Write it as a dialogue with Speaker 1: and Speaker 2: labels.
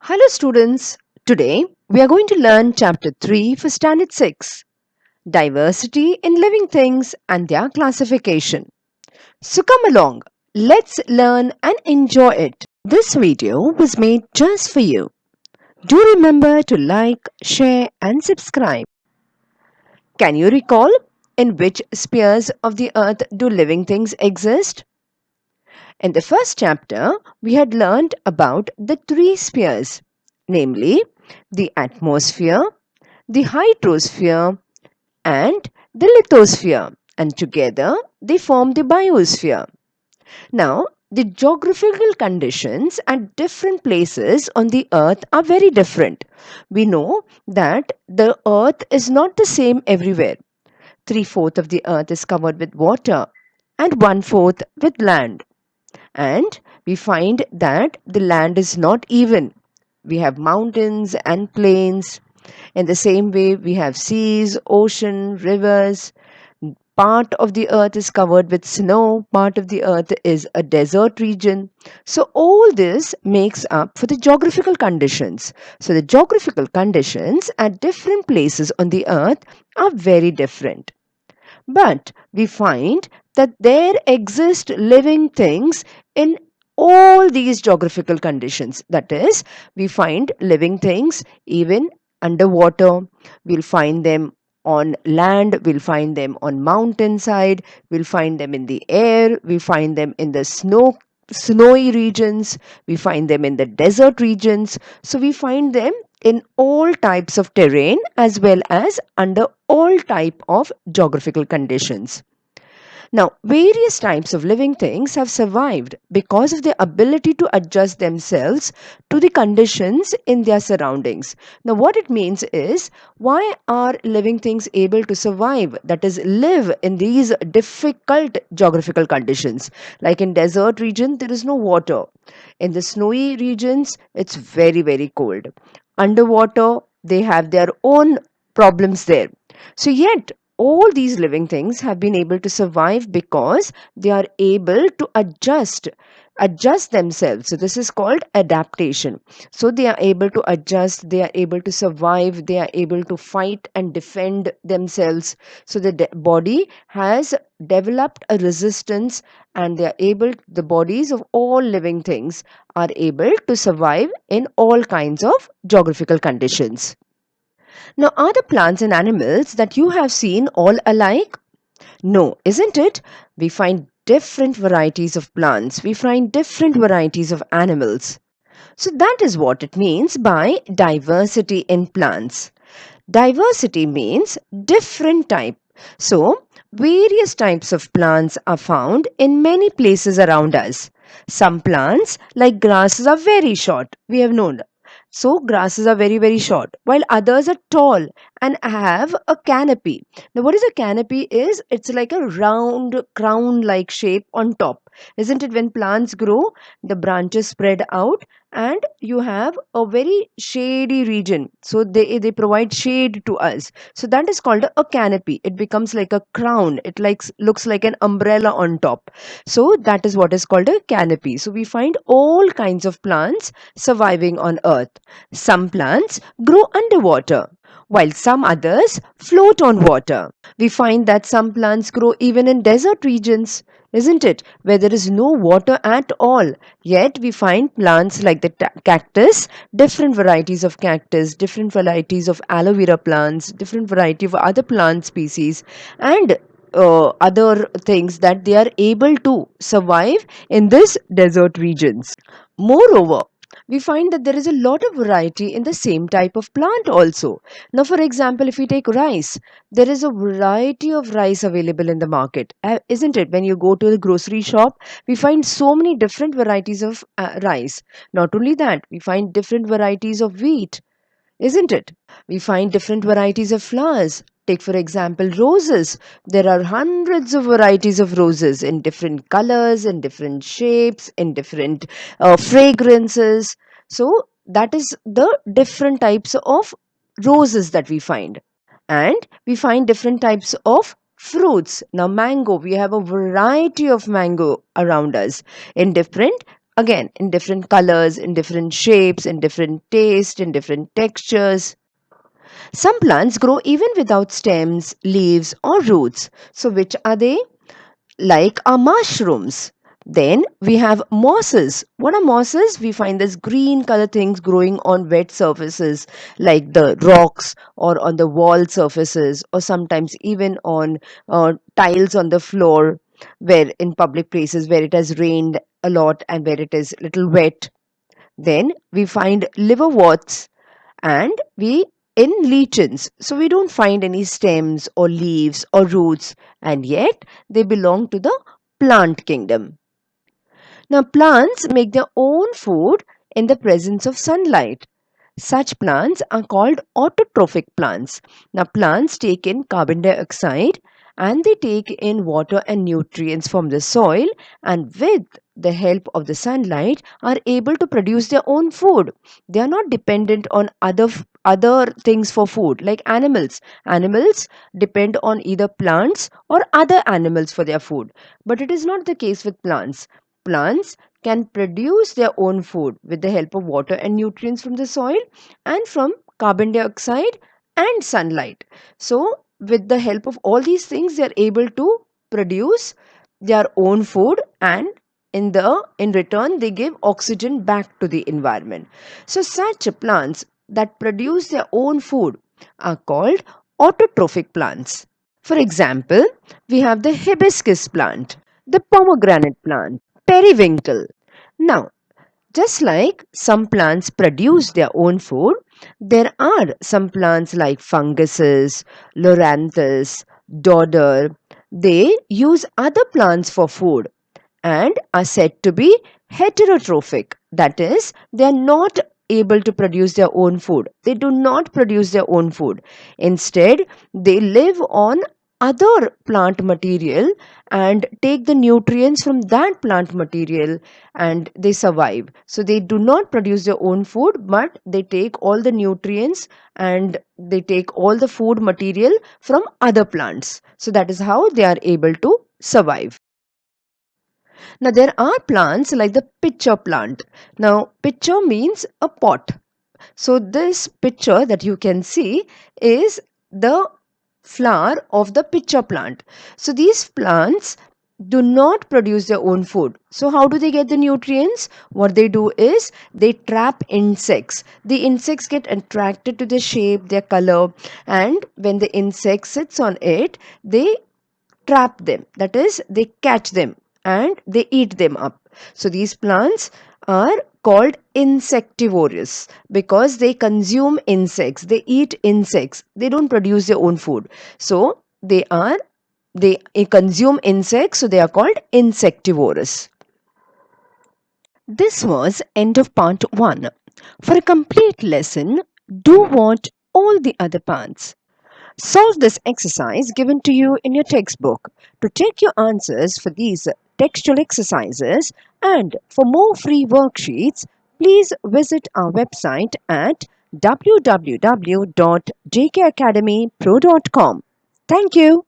Speaker 1: Hello, students. Today we are going to learn Chapter 3 for Standard 6, Diversity in Living Things and Their Classification. So come along, let's learn and enjoy it. This video was made just for you. Do remember to like, share, and subscribe. Can you recall in which spheres of the earth do living things exist? In the first chapter, we had learned about the three spheres, namely the atmosphere, the hydrosphere, and the lithosphere, and together they form the biosphere. Now, the geographical conditions at different places on the earth are very different. We know that the earth is not the same everywhere. Three-fourths of the earth is covered with water and one-fourth with land. And we find that the land is not even. We have mountains and plains. In the same way, we have seas, ocean, rivers. Part of the earth is covered with snow, part of the earth is a desert region. So, all this makes up for the geographical conditions. So, the geographical conditions at different places on the earth are very different. But we find that there exist living things in all these geographical conditions. That is, we find living things even underwater. We'll find them on land, we'll find them on mountainside, we'll find them in the air, we find them in the snowy regions, we find them in the desert regions. So we find them in all types of terrain as well as under all type of geographical conditions. Now, various types of living things have survived because of their ability to adjust themselves to the conditions in their surroundings. Now, what it means is, why are living things able to survive, that is, live in these difficult geographical conditions? Like in desert region, there is no water. In the snowy regions, it's very, very cold. Underwater, they have their own problems there. So, yet, all these living things have been able to survive because they are able to adjust themselves. So this is called adaptation. So they are able to adjust, they are able to survive, they are able to fight and defend themselves. So the body has developed a resistance, and they are able, the bodies of all living things are able to survive in all kinds of geographical conditions. Now, are the plants and animals that you have seen all alike? No, isn't it? We find different varieties of plants, we find different varieties of animals. So, that is what it means by diversity in plants. Diversity means different type. So, various types of plants are found in many places around us. Some plants, like grasses, are very short. We have known. So, grasses are very, very short, while others are tall and have a canopy. Now, what is a canopy? Is it's like a round crown like shape on top. Isn't it? When plants grow, the branches spread out and you have a very shady region, so they provide shade to us. So that is called a canopy. It becomes like a crown, it like looks like an umbrella on top. So that is what is called a canopy. So we find all kinds of plants surviving on earth. Some plants grow underwater while some others float on water. We find that some plants grow even in desert regions, isn't it, where there is no water at all. Yet we find plants like the cactus, different varieties of cactus, different varieties of aloe vera plants, different variety of other plant species, and other things that they are able to survive in this desert regions. Moreover, we find that there is a lot of variety in the same type of plant also. Now, for example, if we take rice, there is a variety of rice available in the market, isn't it? When you go to the grocery shop, we find so many different varieties of rice. Not only that, we find different varieties of wheat, isn't it? We find different varieties of flowers. Take, for example, roses. There are hundreds of varieties of roses in different colors, in different shapes, in different fragrances. So, that is the different types of roses that we find. And we find different types of fruits. Now, mango, we have a variety of mango around us in different again in different colors, in different shapes, in different taste, in different textures. Some plants grow even without stems, leaves, or roots. So, which are they? Like our mushrooms. Then we have mosses. What are mosses? We find this green color things growing on wet surfaces like the rocks or on the wall surfaces, or sometimes even on tiles on the floor, where in public places where it has rained a lot and where it is little wet. Then we find liverworts, and we in lichens. So we don't find any stems or leaves or roots, and yet they belong to the plant kingdom. Now, plants make their own food in the presence of sunlight. Such plants are called autotrophic plants. Now, plants take in carbon dioxide and they take in water and nutrients from the soil, and with the help of the sunlight are able to produce their own food. They are not dependent on other things for food like animals. Animals depend on either plants or other animals for their food, but it is not the case with plants. Plants can produce their own food with the help of water and nutrients from the soil and from carbon dioxide and sunlight. So, with the help of all these things, they are able to produce their own food, and in return they give oxygen back to the environment. So, such plants that produce their own food are called autotrophic plants. For example, we have the hibiscus plant, the pomegranate plant, periwinkle. Now, just like some plants produce their own food, there are some plants like funguses, loranthus, dodder. They use other plants for food and are said to be heterotrophic. That is, they are not able to produce their own food. They do not produce their own food. Instead, they live on other plant material and take the nutrients from that plant material, and they survive. So they do not produce their own food, but they take all the nutrients and they take all the food material from other plants. So that is how they are able to survive. Now, there are plants like the pitcher plant. Now, pitcher means a pot. So, this picture that you can see is the flower of the pitcher plant. So, these plants do not produce their own food. So, how do they get the nutrients? What they do is they trap insects. The insects get attracted to the shape, their color, and when the insect sits on it, they trap them. That is, they catch them and they eat them up. So these plants are called insectivorous because they consume insects, they eat insects, they don't produce their own food. So they consume insects, so they are called insectivorous. This was end of part 1. For a complete lesson, do watch all the other parts. Solve this exercise given to you in your textbook. To take your answers for these textual exercises and for more free worksheets, please visit our website at www.jkacademypro.com. Thank you.